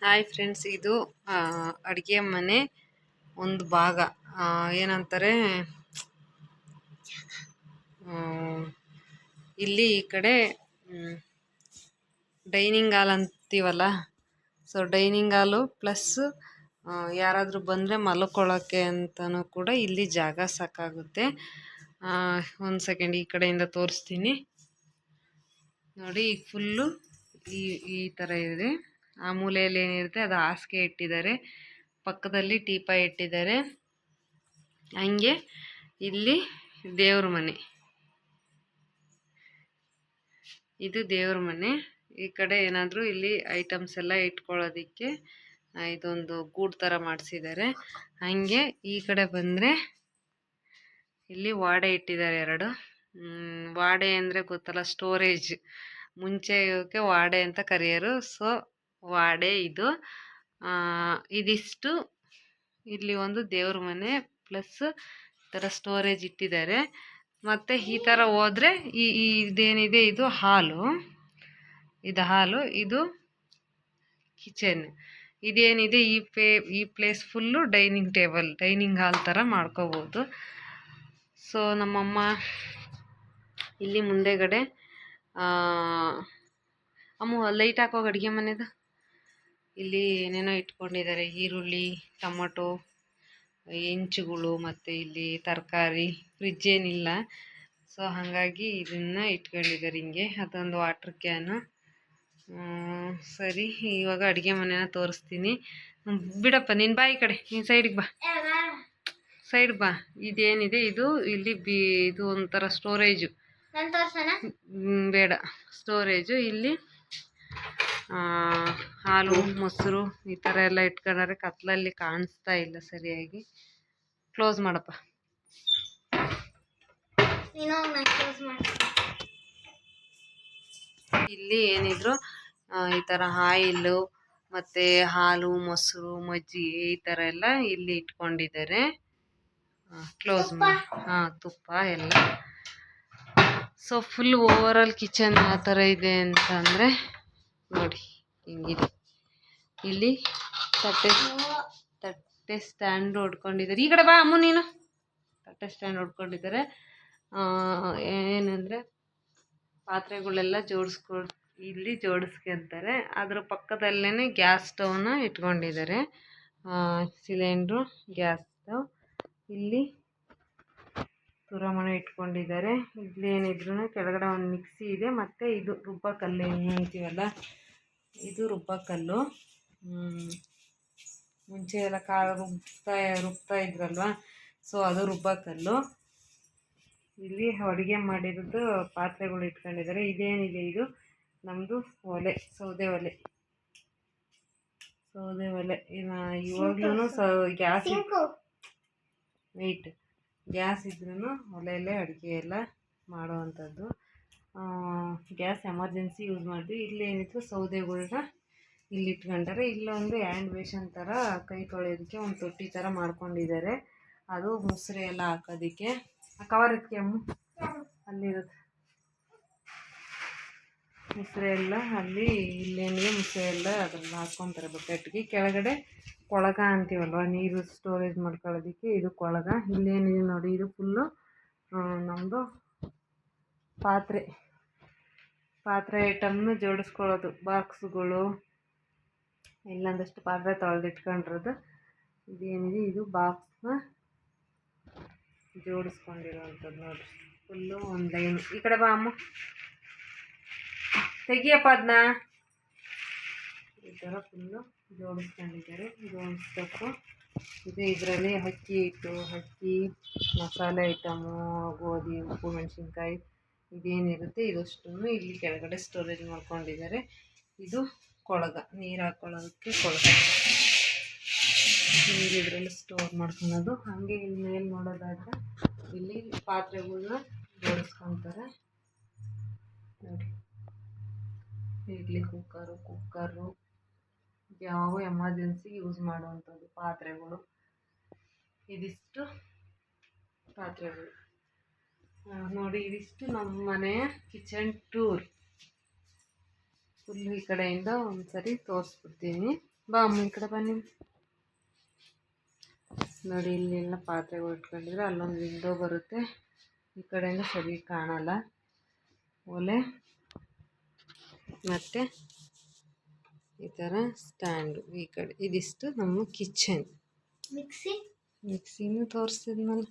Hi friends, ಇದು ಅಡುಗೆ ಮನೆ ಒಂದು ಭಾಗ. ಏನಂತಾರೆ, ಇಲ್ಲಿ ಈ ಕಡೆ ಡೈನಿಂಗ್ ಹಾಲ್ ಅಂತೀವಲ್ಲ. ಸೊ ಡೈನಿಂಗ್ ಹಾಲು ಪ್ಲಸ್ ಯಾರಾದರೂ ಬಂದರೆ ಮಲ್ಕೊಳ್ಳೋಕ್ಕೆ ಅಂತಲೂ ಕೂಡ ಇಲ್ಲಿ ಜಾಗ ಸಾಕಾಗುತ್ತೆ. ಒಂದು ಸೆಕೆಂಡ್ ಈ ಕಡೆಯಿಂದ ತೋರಿಸ್ತೀನಿ ನೋಡಿ. ಈಗ ಫುಲ್ಲು ಈ ಥರ ಇದೆ. ಆ ಮೂಲೆಯಲ್ಲಿ ಏನಿರುತ್ತೆ ಅದು ಹಾಸಿಗೆ ಇಟ್ಟಿದ್ದಾರೆ, ಪಕ್ಕದಲ್ಲಿ ಟೀಪಾಯ್ ಇಟ್ಟಿದ್ದಾರೆ. ಹಂಗೆ ಇಲ್ಲಿ ದೇವ್ರ ಮನೆ, ಇದು ದೇವ್ರ ಮನೆ. ಈ ಕಡೆ ಏನಾದರೂ ಇಲ್ಲಿ ಐಟಮ್ಸ್ ಎಲ್ಲ ಇಟ್ಕೊಳ್ಳೋದಕ್ಕೆ ಇದೊಂದು ಗೂಡು ಥರ ಮಾಡಿಸಿದ್ದಾರೆ. ಹಂಗೆ ಈ ಕಡೆ ಬಂದರೆ ಇಲ್ಲಿ ವಾಡೆ ಇಟ್ಟಿದ್ದಾರೆ ಎರಡು. ವಾಡೆ ಅಂದರೆ ಗೊತ್ತಲ್ಲ, ಸ್ಟೋರೇಜ್. ಮುಂಚೆ ಇವಕ್ಕೆ ವಾಡೆ ಅಂತ ಕರೆಯೋರು. ಸೊ ವಾಡೆ ಇದು. ಇದಿಷ್ಟು ಇಲ್ಲಿ ಒಂದು ದೇವ್ರ ಮನೆ ಪ್ಲಸ್ ಈ ಥರ ಸ್ಟೋರೇಜ್ ಇಟ್ಟಿದ್ದಾರೆ. ಮತ್ತು ಈ ಥರ ಹೋದರೆ ಇದೇನಿದೆ ಇದು ಹಾಲು, ಇದು ಹಾಲು, ಇದು ಕಿಚನ್. ಇದೇನಿದೆ ಈ place full dining table, dining hall ಥರ ಮಾಡ್ಕೋಬೋದು. ಸೊ ನಮ್ಮಮ್ಮ ಇಲ್ಲಿ ಮುಂದೆಗಡೆ ಅಮ್ಮ ಲೈಟ್ ಹಾಕೋಗಿ ಅಡುಗೆ ಮನೆದು ಇಲ್ಲಿ ಏನೇನೋ ಇಟ್ಕೊಂಡಿದ್ದಾರೆ. ಈರುಳ್ಳಿ, ಟೊಮೊಟೊ, ಹೆಂಚುಗಳು, ಮತ್ತು ಇಲ್ಲಿ ತರಕಾರಿ. ಫ್ರಿಜ್ ಏನಿಲ್ಲ, ಸೊ ಹಾಗಾಗಿ ಇದನ್ನು ಇಟ್ಕೊಂಡಿದ್ದಾರೆ ಹಿಂಗೆ. ಅದೊಂದು ವಾಟ್ರ್ ಕ್ಯಾನು. ಸರಿ, ಇವಾಗ ಅಡುಗೆ ಮನೆನ ತೋರಿಸ್ತೀನಿ. ಬಿಡಪ್ಪ, ನಿನ್ನ ಬಾ, ಈ ಕಡೆ ನೀನು ಸೈಡಿಗೆ ಬಾ, ಸೈಡ್ಗೆ ಬಾ. ಇದೇನಿದೆ ಇದು ಇಲ್ಲಿ ಇದು ಒಂಥರ ಸ್ಟೋರೇಜು. ಬೇಡ, ಸ್ಟೋರೇಜು. ಇಲ್ಲಿ ಹಾಲು, ಮೊಸರು ಈ ಥರ ಎಲ್ಲ ಇಟ್ಕೊಂಡ್ರೆ ಕತ್ಲಲ್ಲಿ ಕಾಣಿಸ್ತಾ ಇಲ್ಲ ಸರಿಯಾಗಿ. ಕ್ಲೋಸ್ ಮಾಡಪ್ಪ. ಇಲ್ಲಿ ಏನಿದ್ರು ಈ ಥರ ಆಯಿಲು ಮತ್ತು ಹಾಲು, ಮೊಸರು, ಮಜ್ಜಿಗೆ ಈ ಥರ ಎಲ್ಲ ಇಲ್ಲಿ ಇಟ್ಕೊಂಡಿದ್ದಾರೆ. ಕ್ಲೋಸ್ ಮಾಡಿ. ತುಪ್ಪ ಎಲ್ಲ. ಸೊ ಫುಲ್ ಓವರಾಲ್ ಕಿಚನ್ ಯಾವ ಥರ ಇದೆ ಅಂತ ಅಂದರೆ ನೋಡಿ, ಹಿಂಗಿದೆ. ಇಲ್ಲಿ ತಟ್ಟೆ ಸ್ಟ್ಯಾಂಡ್ ಹೊಡ್ಕೊಂಡಿದ್ದಾರೆ. ಈ ಕಡೆ ಬಾ ಅಮ್ಮ ನೀನು. ತಟ್ಟೆ ಸ್ಟ್ಯಾಂಡ್ ಹೊಡ್ಕೊಂಡಿದ್ದಾರೆ. ಏನಂದರೆ ಪಾತ್ರೆಗಳೆಲ್ಲ ಇಲ್ಲಿ ಜೋಡಿಸ್ಕೊಂತಾರೆ. ಅದ್ರ ಪಕ್ಕದಲ್ಲೇ ಗ್ಯಾಸ್ ಸ್ಟವ್ನ ಇಟ್ಕೊಂಡಿದ್ದಾರೆ. Cylinder, gas stove. ಇಲ್ಲಿ ತುರಮಣೆ ಇಟ್ಕೊಂಡಿದ್ದಾರೆ. ಇಲ್ಲಿ ಏನಿದ್ರು ಕೆಳಗಡೆ ಒಂದು ಮಿಕ್ಸಿ ಇದೆ, ಮತ್ತು ಇದು ರುಬ್ಬಕಲ್ಲು ಅಂತೀವಲ್ಲ, ಇದು ರುಬ್ಬಕಲ್ಲು. ಮುಂಚೆ ಎಲ್ಲ ಕಾಳು ರುಬ್ತಾ ಇದ್ರಲ್ವ, ಸೊ ಅದು ರುಬ್ಬಕಲ್ಲು. ಇಲ್ಲಿ ಅಡುಗೆ ಮಾಡಿರೋದು ಪಾತ್ರೆಗಳು ಇಟ್ಕೊಂಡಿದ್ದಾರೆ. ಇದೇನಿದೆ ಇದು ನಮ್ಮದು ಒಲೆ, ಸೌದೆ ಒಲೆ. ಇವಾಗ್ಲೂ ಗ್ಯಾಸ್ ಇದ್ರೂ ಒಲೆಯಲ್ಲೇ ಅಡುಗೆ ಎಲ್ಲ ಮಾಡೋವಂಥದ್ದು. ಗ್ಯಾಸ್ ಎಮರ್ಜೆನ್ಸಿ ಯೂಸ್ ಮಾಡಿದ್ವಿ. ಇಲ್ಲಿ ಏನಿತ್ತು ಸೌದೆಗಳ್ನ ಇಲ್ಲಿ ಇಟ್ಕೊಂಡಾರೆ. ಇಲ್ಲೊಂದು ಹ್ಯಾಂಡ್ ಬೇಷನ್ ಥರ ಕೈ ತೊಳೆಯೋದಕ್ಕೆ ಒಂದು ತೊಟ್ಟಿ ಥರ ಮಾಡ್ಕೊಂಡಿದ್ದಾರೆ. ಅದು ಮುಸ್ರೆ ಎಲ್ಲ ಹಾಕೋದಕ್ಕೆ. ಕವರ್ ಎತ್ಕೆ ಅಮ್ಮ, ಅಲ್ಲಿರುತ್ತೆ ಮುಸ್ರೆ ಎಲ್ಲ. ಅಲ್ಲಿ ಇಲ್ಲೇನಿದೆ ಮುಸ್ರೆ ಎಲ್ಲ ಅದ್ರಲ್ಲಿ ಹಾಕ್ಕೊತಾರೆ ಬಕೆಟ್ಗೆ. ಕೆಳಗಡೆ ಕೊಳಗ ಅಂತೀವಲ್ವ, ನೀರು ಸ್ಟೋರೇಜ್ ಮಾಡ್ಕೊಳ್ಳೋದಕ್ಕೆ, ಇದು ಕೊಳಗ. ಇಲ್ಲೇನಿದೆ ನೋಡಿ, ಇದು ಫುಲ್ಲು ನಮ್ಮದು ಪಾತ್ರೆ ಐಟಮ್ನ ಜೋಡಿಸ್ಕೊಳ್ಳೋದು. ಬಾಕ್ಸ್ಗಳು, ಇಲ್ಲೊಂದಷ್ಟು ಪಾತ್ರೆ ತೊಳೆದಿಟ್ಕೊಂಡಿರೋದು. ಇದೇನಿದೆ ಇದು ಬಾಕ್ಸ್ನ ಜೋಡಿಸ್ಕೊಂಡಿರೋವಂಥದ್ದು ನೋಡಿರಿ. ಫುಲ್ಲು ಒಂದು ಲೈನ್. ಈ ಕಡೆ ಬಾ ಅಮ್ಮ, ತೆಗಿಯಪ್ಪ ಅದನ್ನ. ಈ ಥರ ಫುಲ್ಲು ಜೋಡಿಸ್ಕೊಂಡಿದ್ದಾರೆ. ಇದು ಒಂದು ಸ್ಟೆಪ್ಪು. ಇದು ಇದರಲ್ಲಿ ಅಕ್ಕಿ ಹಿಟ್ಟು, ಅಕ್ಕಿ, ಮಸಾಲೆ ಐಟಮು, ಗೋಧಿ, ಉಪ್ಪು, ಮೆಣಸಿನ್ಕಾಯಿ ಇದೇನಿರುತ್ತೆ ಇದಷ್ಟನ್ನು ಇಲ್ಲಿ ಕೆಳಗಡೆ ಸ್ಟೋರೇಜ್ ಮಾಡ್ಕೊಂಡಿದ್ದಾರೆ. ಇದು ಕೊಳಗ, ನೀರು ಹಾಕ್ಕೊಳ್ಳೋದಕ್ಕೆ ಕೊಳಗ. ನೀರು ಇದರಲ್ಲಿ ಸ್ಟೋರ್ ಮಾಡ್ಕೊಳೋದು. ಹಾಗೆ ಇಲ್ಲಿ ಮೇಲೆ ನೋಡೋದಾದರೆ ಇಲ್ಲಿ ಪಾತ್ರೆಗಳನ್ನ ಜೋಡಿಸ್ಕೊತಾರೆ ನೋಡಿ. ಇಡ್ಲಿ ಕುಕ್ಕರು ಯಾವ ಎಮರ್ಜೆನ್ಸಿ ಯೂಸ್ ಮಾಡುವಂಥದ್ದು ಪಾತ್ರೆಗಳು. ಇದಿಷ್ಟು ಪಾತ್ರೆಗಳು ನೋಡಿ. ಇದಿಷ್ಟು ನಮ್ಮ ಮನೆಯ ಕಿಚನ್ ಟೂರ್. ಫುಲ್ ಈ ಕಡೆಯಿಂದ ಒಂದು ಸರಿ ತೋರಿಸ್ಬಿಡ್ತೀನಿ ಬಾ ಅಮ್ಮ ಈ ಕಡೆ ಬನ್ನಿ. ನೋಡಿ ಇಲ್ಲೆಲ್ಲ ಪಾತ್ರೆಗಳು ಇಟ್ಕೊಂಡಿದ್ರೆ ಅಲ್ಲೊಂದು ವಿಂಡೋ ಬರುತ್ತೆ, ಈ ಕಡೆಯಿಂದ ಸರಿ ಕಾಣಲ್ಲ. ಒಲೆ ಮತ್ತು ಈ ಥರ ಸ್ಟ್ಯಾಂಡು ಈ ಕಡೆ. ಇದಿಷ್ಟು ನಮ್ಮ ಕಿಚನ್. ಮಿಕ್ಸಿನೂ ತೋರಿಸ್ತಿದ್ನಲ್ಲ.